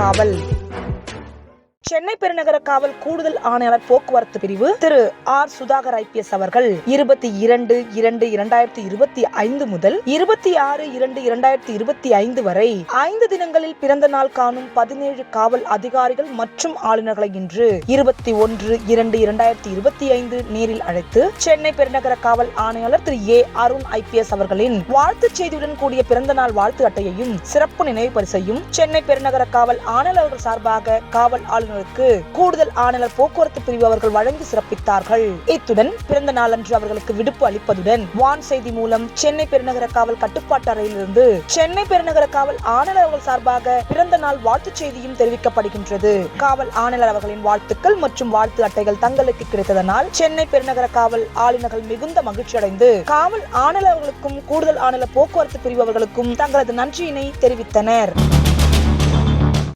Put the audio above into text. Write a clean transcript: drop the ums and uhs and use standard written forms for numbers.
காவல். சென்னை பெருநகர காவல் கூடுதல் ஆணையாளர் போக்குவரத்து பிரிவு திரு ஆர். சுதாகர் IPS அவர்கள் 22/2/2025 முதல் 26/2/2025 வரை 5 தினங்களில் பிறந்த நாள் காணும் 17 காவல் அதிகாரிகள் மற்றும் ஆளுநர்களை இன்று 21/2/2025 நேரில் அழைத்து சென்னை பெருநகர காவல் ஆணையாளர் திரு A. அருண் IPS அவர்களின் வாழ்த்துச் செய்தியுடன் கூடிய பிறந்த நாள் வாழ்த்து அட்டையையும் சிறப்பு நினைவு பரிசையும் சென்னை பெருநகர காவல் ஆணையாளர் அவர்கள் சார்பாக காவல் ஆளுநர் கூடுதல் ஆணையாளர் போக்குவரத்து பிரிவு அவர்கள் வழங்கி சிறப்பித்தார்கள். இத்துடன் பிறந்த நாளன்று அவர்களுக்கு விடுப்பு அளிப்பதுடன் வான் செய்தி மூலம் சென்னை பெருநகர காவல் கட்டுப்பாட்டு அறையிலிருந்து சென்னை பெருநகர காவல் ஆணையாளர் அவர்கள் சார்பாக பிறந்த நாள் வாழ்த்துச் செய்தியும் தெரிவிக்கப்படுகின்றது. காவல் ஆணையாளர் அவர்களின் வாழ்த்துக்கள் மற்றும் வாழ்த்து அட்டைகள் தங்களுக்கு கிடைத்ததனால் சென்னை பெருநகர காவல் ஆளுநர்கள் மிகுந்த மகிழ்ச்சி அடைந்து காவல் ஆணையாளர் அவர்களுக்கும் கூடுதல் ஆணையாளர் போக்குவரத்து பிரிவு அவர்களுக்கும் தங்களது நன்றியினை தெரிவித்தனர்.